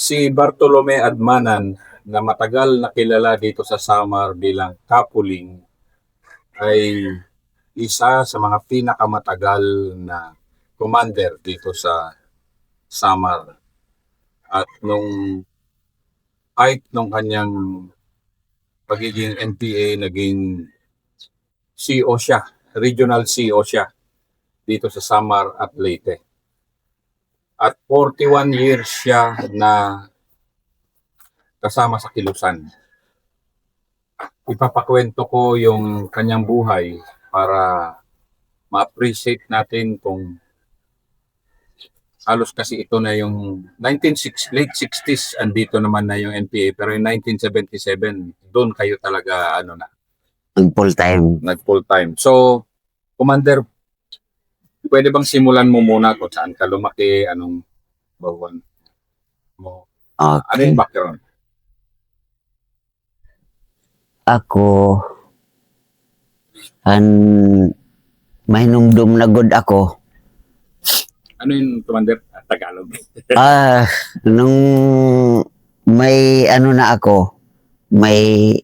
Si Bartolome Admanan na matagal na kilala dito sa Samar bilang Kapuling ay isa sa mga pinakamatagal na commander dito sa Samar. At kahit nung kanyang pagiging NPA, naging CO siya, regional CO siya dito sa Samar at Leyte. At 41 years siya na kasama sa Kilusan. Ipapakwento ko yung kanyang buhay para ma-appreciate natin kung halos kasi ito na yung late 60s, andito naman na yung NPA, pero yung 1977, doon kayo talaga nag-full time. So, Commander, pwede bang simulan mo muna kung saan ka lumaki, anong bawang mo? Okay. Ano yung background? Ako, mahinumdum na good ako. Ano yung Commander? Tagalog. Nung may na ako, may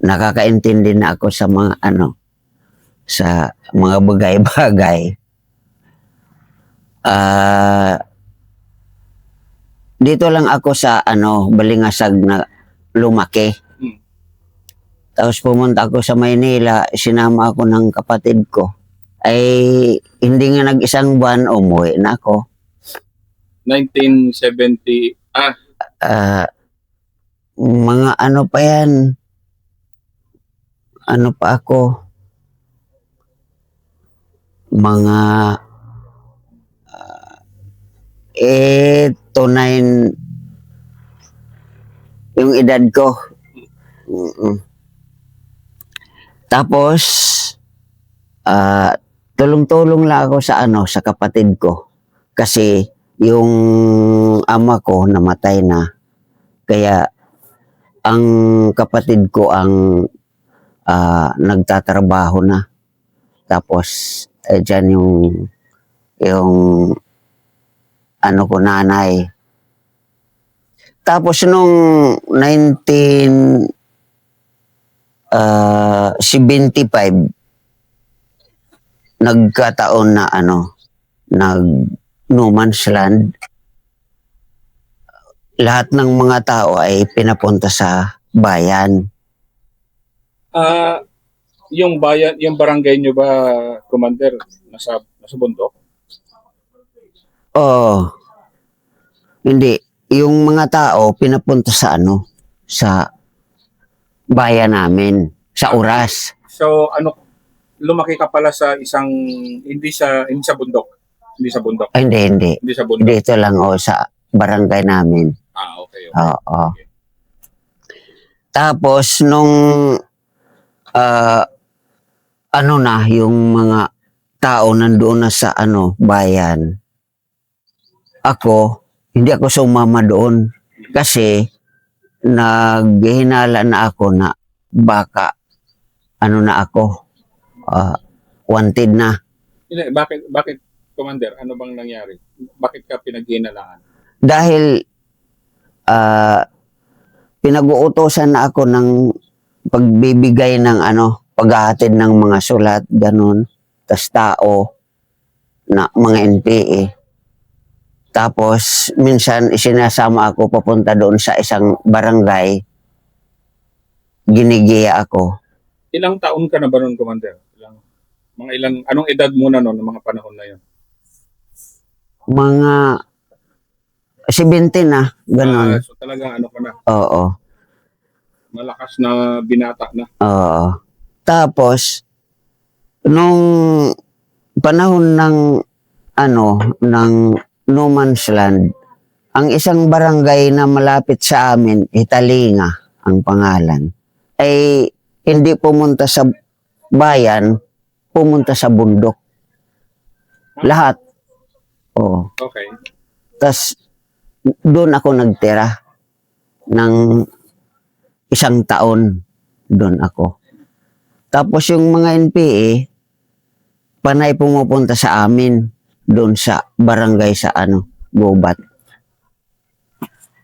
nakakaintindi na ako sa mga sa mga bagay-bagay. Dito lang ako sa Balingasag na lumaki. Tapos pumunta ako sa Maynila, sinama ako ng kapatid ko. Ay hindi nga nag-isang buwan, umuwi na ako. 1970, mga pa yan. Ano pa ako? Mga 8 to 9 yung edad ko. Tapos tulong-tulong lang ako sa sa kapatid ko kasi yung ama ko namatay na, kaya ang kapatid ko ang nagtatrabaho na. Tapos dyan yung ko nanay. Tapos nung 1975 nagkataon na no man's land. Lahat ng mga tao ay pinapunta sa bayan. Yung bayan, yung barangay nyo ba, Commander, nasa bundok? Hindi. Yung mga tao pinapunta sa sa bayan namin, sa Oras. So lumaki ka pala sa isang hindi sa bundok. Hindi sa bundok. Hindi. Hindi sa bundok. Dito lang sa barangay namin. Okay. Oo. Okay. Tapos nung yung mga tao nandoon na sa bayan. Hindi ako sumama doon kasi naghihinala na ako na baka na ako wanted na. Bakit Commander? Ano bang nangyari? Bakit ka pinaghinalaan? Dahil pinag-uutosan na ako ng pagbibigay ng paghahatid ng mga sulat, ganun, tas tao na mga NPA. Tapos minsan isinasama ako papunta doon sa isang barangay, ginigiya ako. Ilang taon ka na ba noon, Commander? Anong edad mo na noon, mga panahon na yun? Mga 17 na, ganun. So talagang ka na? Oo. Malakas na binata na? Oo. Tapos, nung panahon ng ng no man's land, ang isang barangay na malapit sa amin, Italinga ang pangalan, ay hindi pumunta sa bayan, pumunta sa bundok. Lahat. Oo. Okay. Tas doon ako nagtira ng 1 taon. Doon ako. Tapos yung mga NPA, panay pumupunta sa amin. doon sa barangay sa Gubat.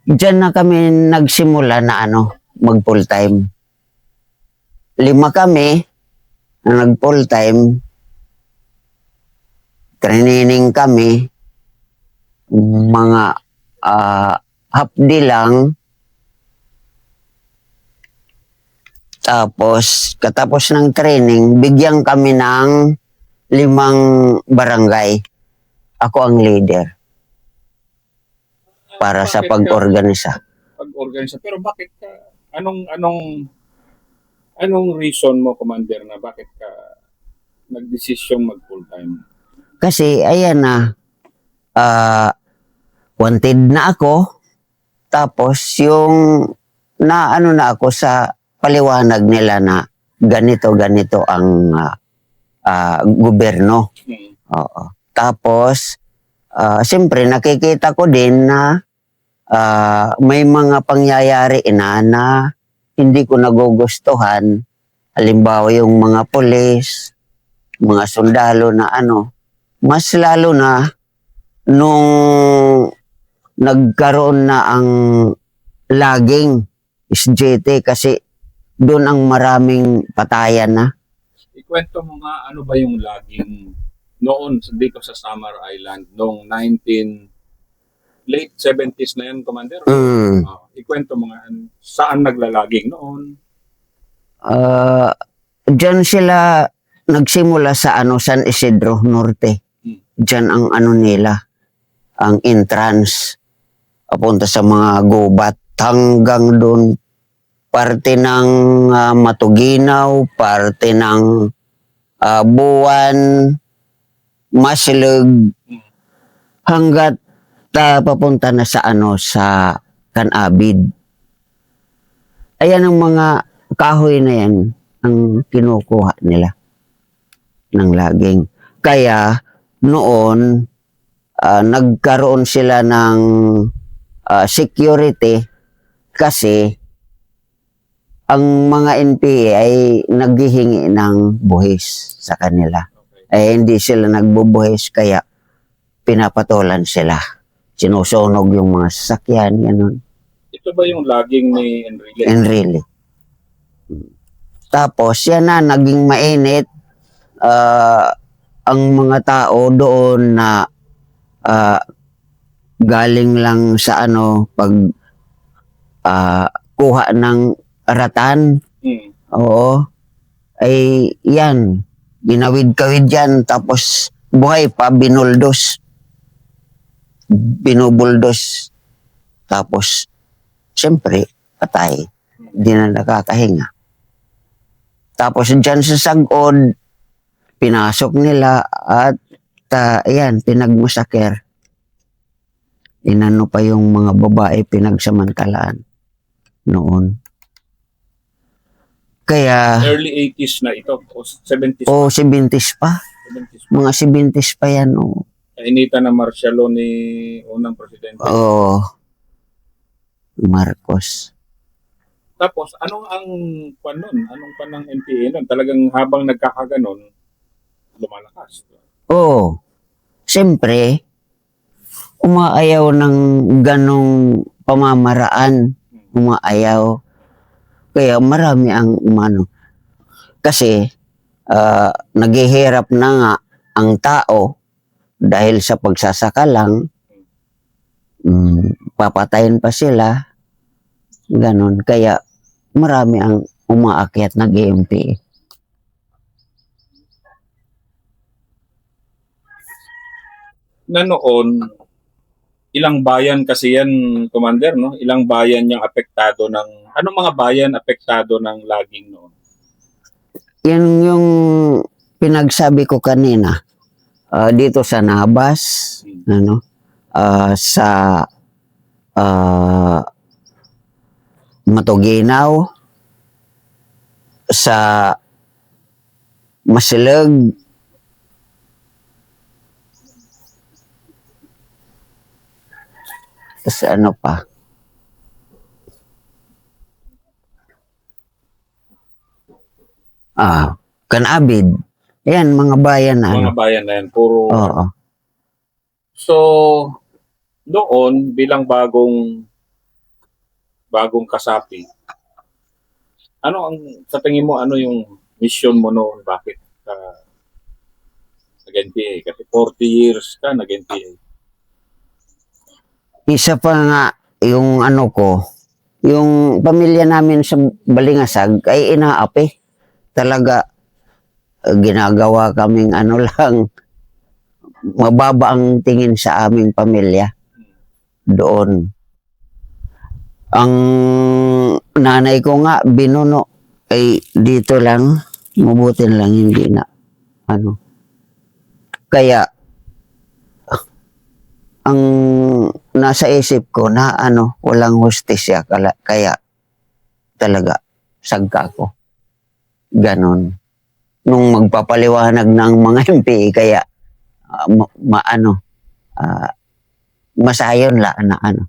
Diyan na kami nagsimula na mag full time. 5 kami na nag full time. Training kami mga half day lang. Tapos katapos ng training, bigyan kami ng 5 barangay. Ako ang leader para sa Bakit pag-organisa. Pag-organisa. Pero bakit ka, anong reason mo, Commander, na bakit ka nagdesisyong mag full time? Kasi ayan na, wanted na ako. Tapos yung na ako sa paliwanag nila na ganito ang gobyerno. Oo. Tapos, siyempre nakikita ko din na may mga pangyayari na hindi ko nagugustuhan. Halimbawa yung mga pulis, mga sundalo na mas lalo na nung nagkaroon na ang laging SJT kasi doon ang maraming patayan na. Ikwento mo nga, ano ba yung laging noon dito sa Samar Island noong late 70s na yan, Commander? Ikwento mo nga, saan naglalaging noon? Diyan sila nagsimula sa San Isidro Norte. Diyan ang nila, ang entrance papunta sa mga gubat hanggang doon. Parte ng Matuginaw, parte ng Buwan, Maslug, hanggat papunta na sa sa Canabid. Ayan ang mga kahoy na yan ang kinukuha nila ng laging. Kaya noon nagkaroon sila ng security kasi ang mga NPA ay naghihingi ng buhis sa kanila. Eh hindi sila nagbubuhis kaya pinapatulan sila. Sinusunog yung mga sasakyan, gano'n. Ito ba yung laging ni Enrique? Enrile. Tapos yan na, naging mainit. Ang mga tao doon na galing lang sa pag kuha ng ratan. Oo. Ay yan. Ginawid-kawid yan. Tapos buhay pa, binuldos. Binubuldos. Tapos, siyempre, patay. Hindi na nakakahinga. Tapos dyan sa Sagod, pinasok nila at ayan, pinagmasaker. Inano pa yung mga babae pinagsamantalaan noon. Kaya... Early 80s na ito, o 70s pa? O 70s pa. 70s pa. Mga 70s pa yan. Kainitan na marsyalo ni unang presidente. Oo. Marcos. Tapos, anong panang NPA nun? Talagang habang nagkakaganon, lumalakas. Oo. Siyempre, umaayaw ng ganong pamamaraan. Umaayaw. Kaya marami ang Kasi, naghihirap na nga ang tao dahil sa pagsasaka lang, papatayin pa sila. Ganon. Kaya, marami ang umaakyat na GMP. Na noon, ilang bayan kasi yan, Commander, no? Ilang bayan yung apektado ng... Anong mga bayan apektado ng laging noon? Yan yung pinagsabi ko kanina. Dito sa Nabas, sa Matuginaw, sa Masilog, sa pa? Canabid. Yan, mga bayan na Mga bayan na yan, puro... Oo. So, noon bilang bagong kasapi, ano ang sa tingin mo ano yung mission mo noon? Bakit ka nag-NPA? Kasi 40 years ka nag-NPA. Isa pa nga, yung ano ko, yung pamilya namin sa Balingasag ay inaapi. Talaga, ginagawa kaming ano lang, mababa ang tingin sa aming pamilya doon. Ang nanay ko nga, binuno, ay dito lang, mabuti na lang hindi na, ano. Kaya, ang nasa isip ko na ano, walang hustisya, kaya talaga, sagka ko. Ganon. Nung magpapaliwanag ng mga MP, kaya, masayon la na ano.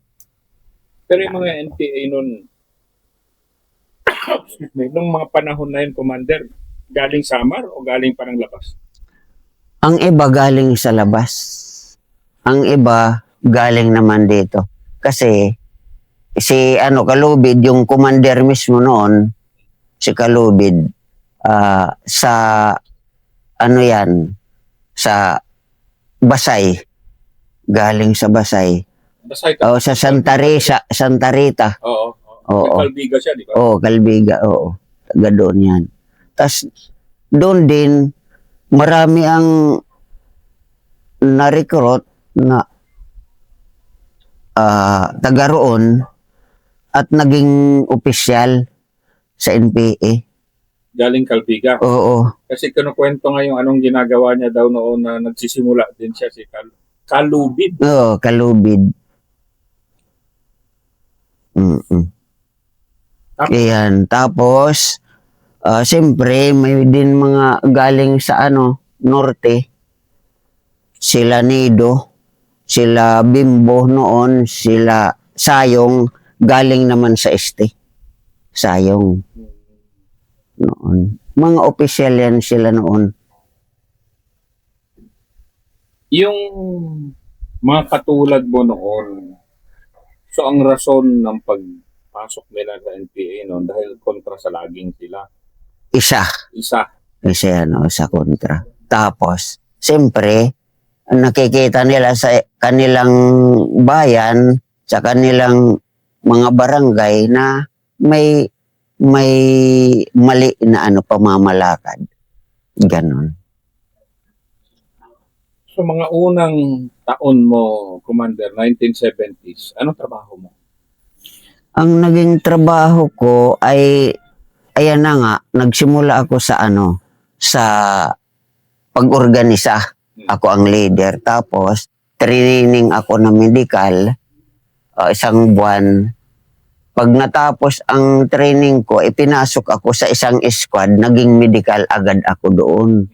Pero yung mga NPA noon, nung mga panahon na yun, Commander, galing Samar o galing pa ng labas? Ang iba galing sa labas. Ang iba galing naman dito. Kasi si ano Kalubid, yung commander mismo noon, si Kalubid, sa ano yan, sa Basay. Galing sa Basay. Basay O sa Santa Rita. Oo. Oo. Kalbiga siya, di ba? Oo, Kalbiga, oo. Taga doon yan. Tapos, doon din, marami ang na-recruit na taga roon at naging opisyal sa NPA. Galing Kalbiga. Oo. Kasi kinukwento nga yung anong ginagawa niya daw noon na nagsisimula din siya si Kalubid. Oo, Kalubid. Ayan. Tapos, siyempre, may din mga galing sa norte. Sila Nido, sila Bimbo noon, sila Sayong, galing naman sa este. Sayong. Noon. Mga opisyal yan sila noon. Yung mga katulad mo noon, so ang rason ng pagpasok nila sa NPA noon dahil kontra sa laging sila. Isa yan, sa kontra. Tapos, siyempre, nakikita nila sa kanilang bayan, sa kanilang mga barangay na may mali na pamamalakad. Ganon. So mga unang taon mo, Commander, 1970s, anong trabaho mo? Ang naging trabaho ko ay, ayan na nga, nagsimula ako sa sa pag-organisa. Ako ang leader. Tapos, training ako na medical, isang buwan. Pag natapos ang training ko, ipinasok ako sa isang squad, naging medical agad ako doon.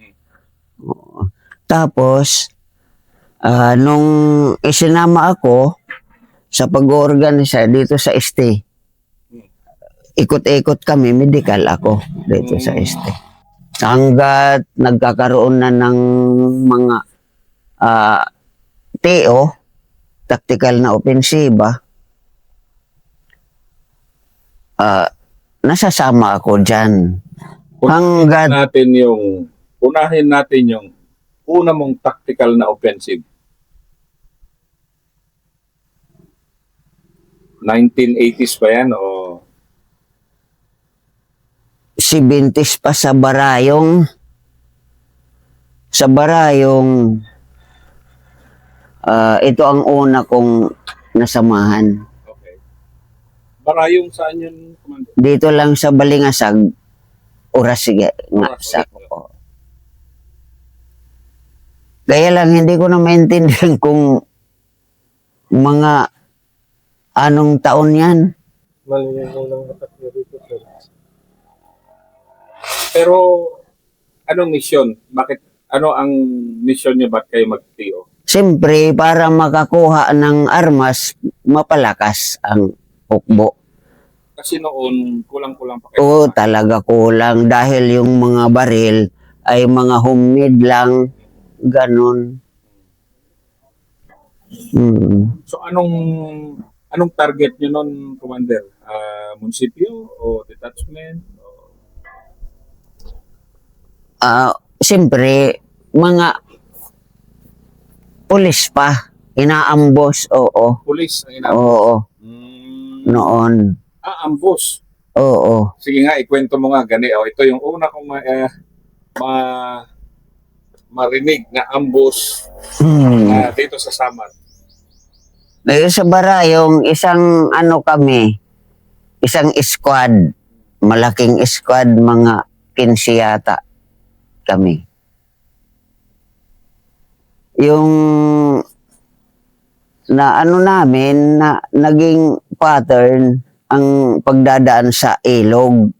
Tapos, nung isinama ako sa pag-organisa dito sa ST, ikot-ikot kami, medical ako dito sa ST. Hanggat nagkakaroon na ng mga TO, tactical na opensiba, nasasama ako dyan. Unahin natin yung una mong tactical na offensive. 1980s pa yan o 70s pa sa Barayong. Ito ang una kong nasamahan. okay. Barayong saan yun, Commander? Dito lang sa Balingasag, Orasig nga sa ko. Kaya lang hindi ko na maintindihan kung mga anong taon yan. Pero anong mission? Ano ang mission niyo, ba't kayo mag-TO? Siyempre, para makakuha ng armas, mapalakas ang hukbo. Kasi noon, kulang-kulang pa kayo. Oo, talaga kulang. Dahil yung mga baril ay mga homemade lang. Ganon. So anong target nyo nun, Commander? Munisipyo o detachment? Siyempre, mga pulis pa, inaambos, oo. Police ang inabot? Oo, noon. Ambush. Oo. Sige nga, ikwento mo nga gani. Ito yung una kong marinig na ambush dito sa Samar. Sa Barayong, isang ano kami, isang squad, malaking squad, mga 15 yata kami. Yung na ano namin, na naging pattern, ang pagdadaan sa ilog,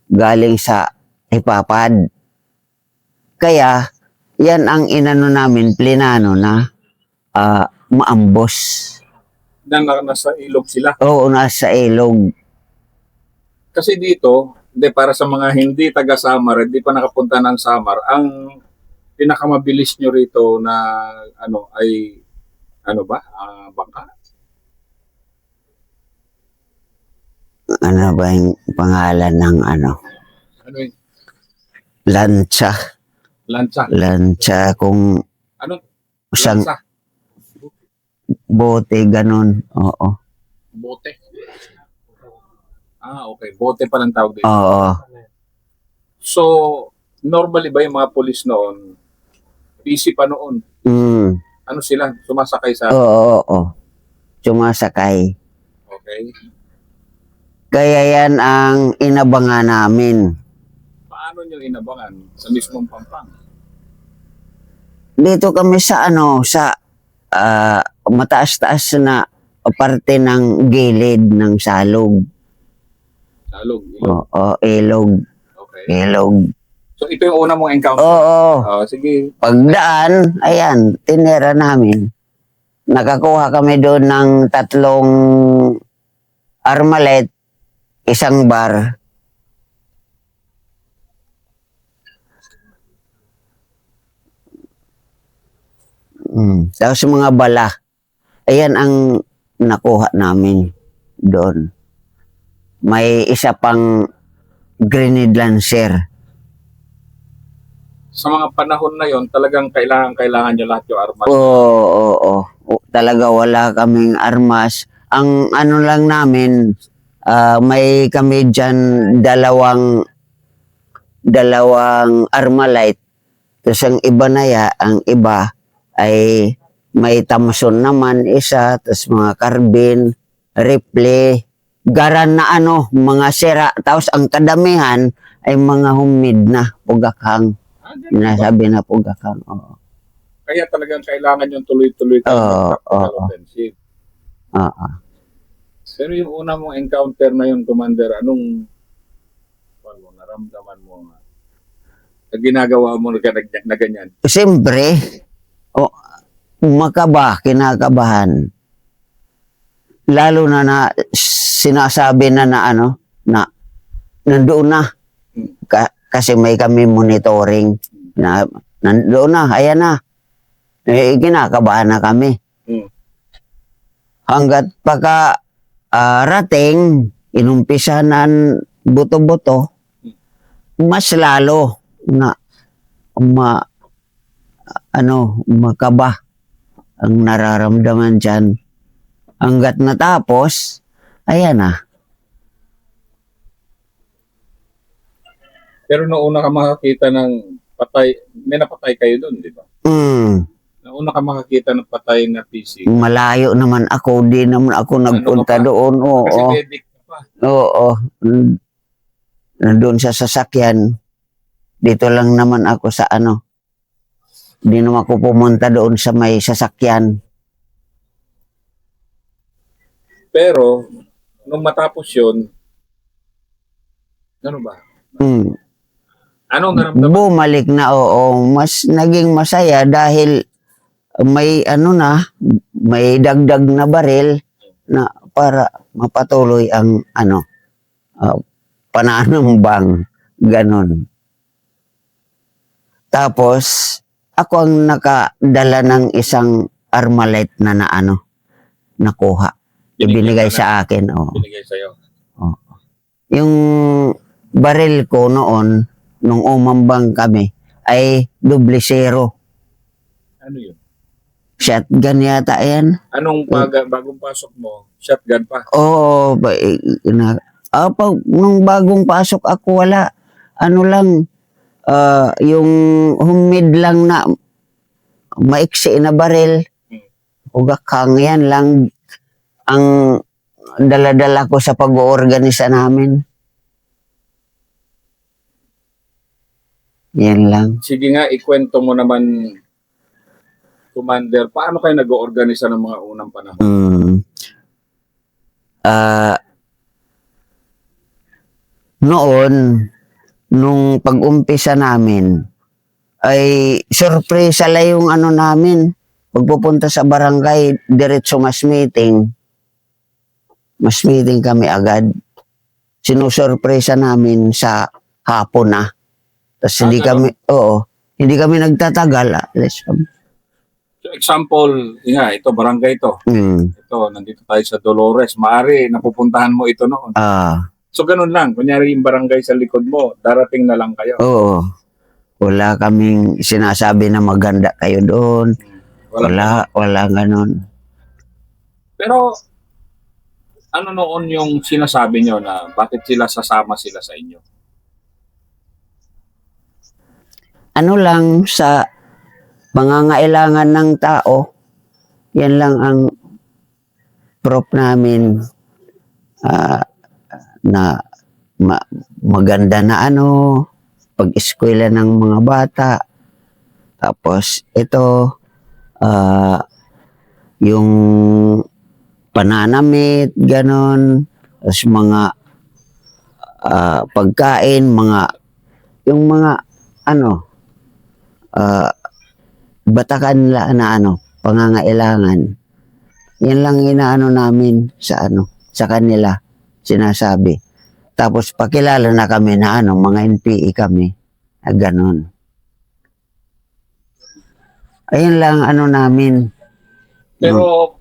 galing sa Hipapad. Kaya, yan ang inano namin, plinano na maambos. Nasa ilog sila. Oo, nasa ilog. Kasi dito, para sa mga hindi taga Samar, hindi pa nakapunta ng Samar, ang pinakamabilis nyo rito na ay bangka? Ano ba yung pangalan ng ano? Ano yun? Lancha. Lancha. Lancha, kung Ano? isang Lancha. bote, ganun. Oo. Bote. Okay. Bote pa lang tawag dito. Oo. So, normally ba yung mga polis noon, busy pa noon? Ano sila? Sumasakay sa... Oo. Sumasakay. Okay. Kaya yan ang inabangan namin. Paano nyo inabangan? Sa mismong Pampang? Dito kami sa sa mataas-taas na parte ng gilid ng salog. Salog, ilog. Oo, ilog. Okay. Ilog. So, ito yung una mong encounter? Oo. Sige. Pagdaan, ayan, tinira namin. Nakakuha kami doon ng 3 armalite, 1 bar. Tapos mga bala. Ayan ang nakuha namin doon. May isa pang grenade lancer. Sa mga panahon na yon, talagang kailangan nyo lahat yung armas. Oo. Talaga wala kaming armas. Ang ano lang namin, may kami dyan dalawang armalite. Tapos ang iba ay may Thompson naman isa, tapos mga carbine, rifle, garan na mga sira. Tapos ang kadamihan ay mga humid na pugakhang. Nasabi na pugakhang, oo. Kaya talagang kailangan yung tuloy-tuloy tactical offensive. Oo. Pero yung una mong encounter na yun, Commander, anong naramdaman mo na ginagawa mo na ganyan? Siyempre, kinakabahan. Lalo na sinasabi na nandoon na. Kasi may kami monitoring na nandoon na, ayan na. Kinakabahan na kami. Hanggat pagka rating, inumpisanan buto-buto, mas lalo na makaba ang nararamdaman dyan. Hanggat natapos, ayan na. Pero noong una ka makakita ng patay, may napatay kayo doon, di ba? Noong una ka makakita ng patay na PC. Malayo naman ako, di naman ako nagpunta doon. Oo. Kasi medic ka pa. Oo. Nandun sa sasakyan. Dito lang naman ako sa Di naman ako pumunta doon sa may sasakyan. Pero, nung matapos yun, ano ba? Anong naramdaman? Bumalik na, oo. Mas naging masaya dahil may may dagdag na baril na para mapatuloy ang pananambang. Ganon. Tapos, ako ang nakadala ng isang Armalite na nakuha. Ibinigay sa akin. Oh. Binigay sa'yo. Yung baril ko noon, nung umambang kami, ay doble zero. Ano yun? Shotgun yata yan. Anong bagong pasok mo? Shotgun pa? Oo. Nung bagong pasok ako, wala. Ano lang, yung humid lang na maiksi na baril. Ugakang yan lang ang dala-dala ko sa pag-oorganisa namin. Yan lang. Sige nga, ikwento mo naman, Commander, paano kayo nag-oorganisa ng mga unang panahon? Noon, nung pag-umpisa namin, ay sorpresa lang yung namin. Pagpupunta sa barangay, diretso mas meeting. Mas meeting kami agad. Sinusurpresa namin sa hapon na. Tapos hindi kami nagtatagal. Alis kami. So example, ito, barangay ito. Ito, nandito tayo sa Dolores. Maaari, napupuntahan mo ito noon. So ganun lang, kunyari yung barangay sa likod mo, darating na lang kayo. Oo. Wala kaming sinasabi na maganda kayo doon. Wala ganun. Pero, ano noon yung sinasabi nyo na bakit sasama sila sa inyo? Ano lang sa pangangailangan ng tao, yan lang ang prop namin na maganda na pag-eskwela ng mga bata. Tapos ito, yung pananamit, ganon. Tapos mga pagkain, yung mga batakan na pangangailangan. Yan lang inaano namin sa kanila, sinasabi. Tapos pakilala na kami na mga NPE kami, ganon. Ayun lang namin. Pero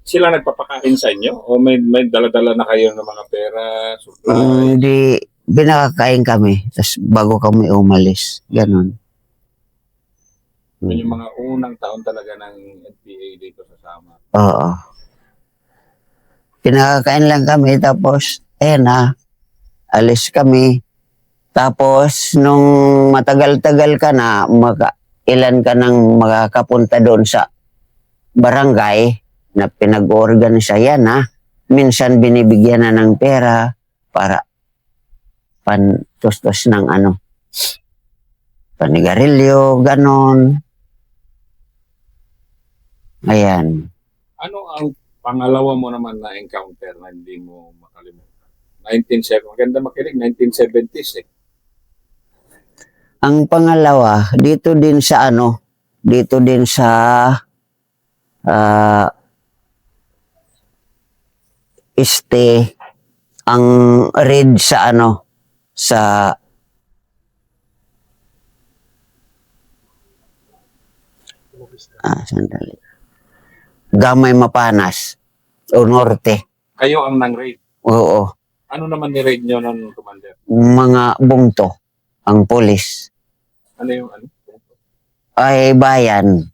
sila nagpapakain sa inyo? O may dala-dala na kayo ng mga pera, supply? Hindi, binakakain kami. Tapos bago kami umalis. Ganon. Yun yung mga unang taon talaga ng NPA dito sa Sama. Oo. Pinakakain lang kami. Tapos, alis kami. Tapos, nung matagal-tagal ka na, ilan ka nang makakapunta doon sa barangay na pinag-organisa yan, minsan binibigyan na ng pera para pantustos ng panigarilyo, ganon. Ayan. Ano ang pangalawa mo naman na encounter na hindi mo makalimutan? maganda makinig, 1970s . Ang pangalawa, dito din sa ang raid sa sandali. Gamay Mapanas o Norte. Kayo ang nang-raid? Oo. Ano naman ni-raid nyo nun, Commander? Mga bungto, ang polis. Ano yung Ay, bayan.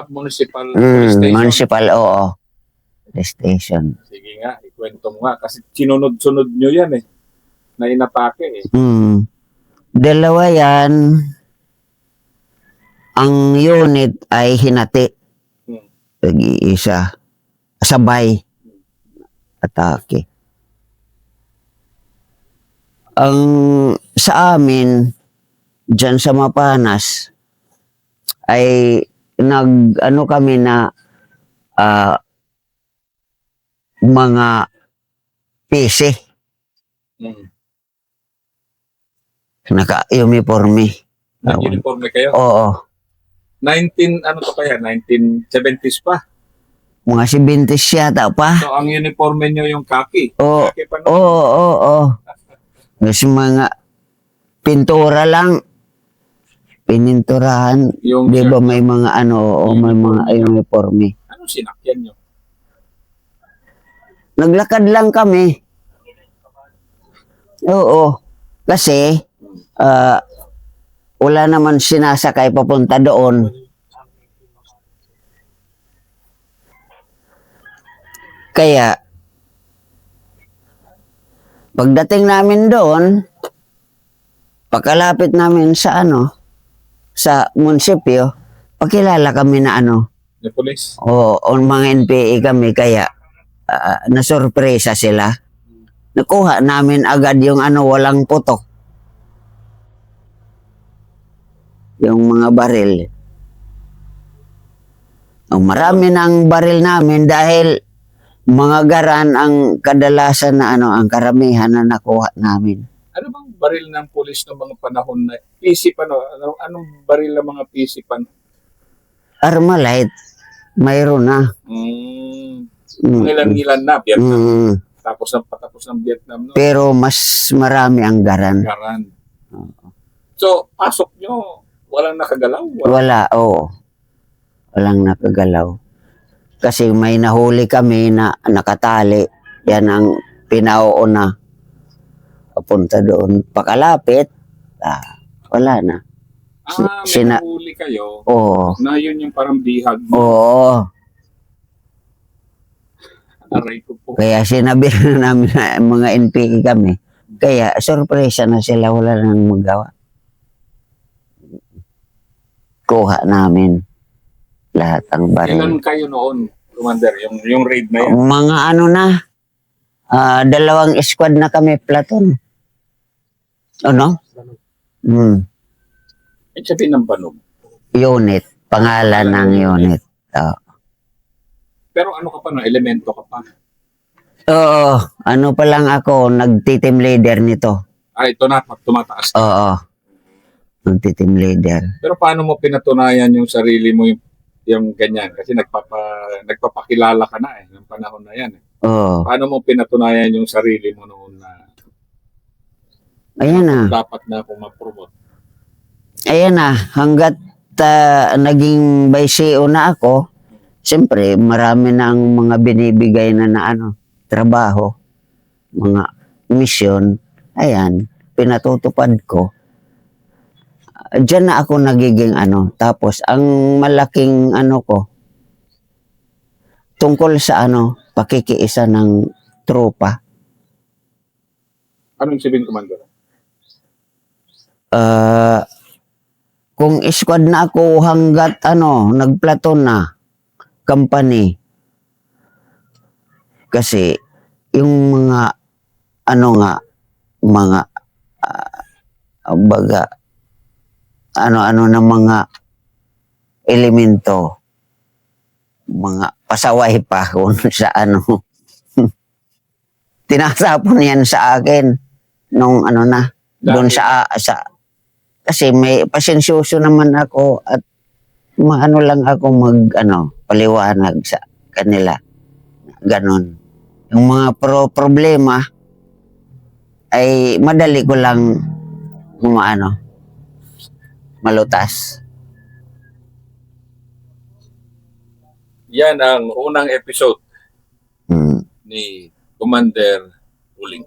Municipal police station? Municipal, oo. Police station. Sige nga, ikwento mo nga. Kasi sinunod-sunod nyo yan na inatake . Dalawa yan. Ang unit ay hinati. Isa. Sabay. Atake. Ang sa amin, dyan sa Mapanas, ay kami na mga PC. Naka-uniforme. Nag-uniforme kayo? Oo. 1970s pa? Mga 70s yata pa. So, ang uniforme nyo yung khaki? Oo. Khaki pa Oo. Mas mga pintura lang. pininturahan. Yung Di ba shirt, may mga ano, o may mga uniforme. anong sinakyan nyo? Naglakad lang kami. Oo. Kasi, wala naman sinasakay papunta doon. Kaya, pagdating namin doon, pagkalapit namin sa ano, sa munisipyo, pakilala kami na ano, The police? o mga NPA kami, kaya nasurpresa sila. Nakuha namin agad yung ano, walang putok. Yung mga baril. Marami ng baril namin dahil mga garan ang kadalasan na ano, ang karamihan na nakuha namin. Ano bang baril ng police ng mga panahon na PC pa, no? Anong baril ng mga PC pa? Armalite, mayroon na. Ilan-ilan na, Vietnam. Mm. Tapos ng patapos ng Vietnam, no? Pero mas marami ang garan. Garan. So, pasok nyo, walang nakagalaw? Wala, oo. Walang nakagalaw. Kasi may nahuli kami na nakatali. Yan ang pinauuna. Papunta doon. Pakalapit, wala na. May nahuli kayo Oo. na yun yung parang bihag mo. Oo. Aray ko po. Kaya sinabi na namin na mga NPA kami. Kaya sorpresa na sila, wala nang magawa. Kuha namin lahat ang baril. Ilan kayo noon, Commander, yung raid na yan? Mga ano na, 2 squad na kami, platoon. Ano? Ay, sabihin ng banog. Unit, pangalan ng unit. Pero ano ka pa, no? Elemento ka pa. Oo, ano pa lang ako, nagti-team leader nito. Ito na, tumataas. Oo, nagti-team leader. Pero paano mo pinatunayan yung sarili mo yung ganyan? Kasi nagpapakilala ka na ng panahon na yan. Oo, Paano mo pinatunayan yung sarili mo noon na ayan na. dapat na akong ma-promote? Ayan na, hanggat naging bayseo na ako, siyempre marami na ang mga binibigay na ano, trabaho, mga mission, ayan, pinatutupad ko. Diyan na ako nagiging ano, tapos ang malaking ano ko, tungkol sa ano, pakikiisa ng tropa. Anong sabihin, Commander? Kung squad na ako hanggat ano, nagplaton na company. Kasi yung mga ano nga, mga baga ano-ano na mga elemento, mga pasaway pa kung sa ano. Tinasapon yan sa akin nung ano na, doon sa kasi may pasensyoso naman ako at maano lang ako paliwanag sa kanila. Ganon. Yung mga problema ay madali ko lang malutas. Yan ang unang episode Hmm. ni Commander Uling.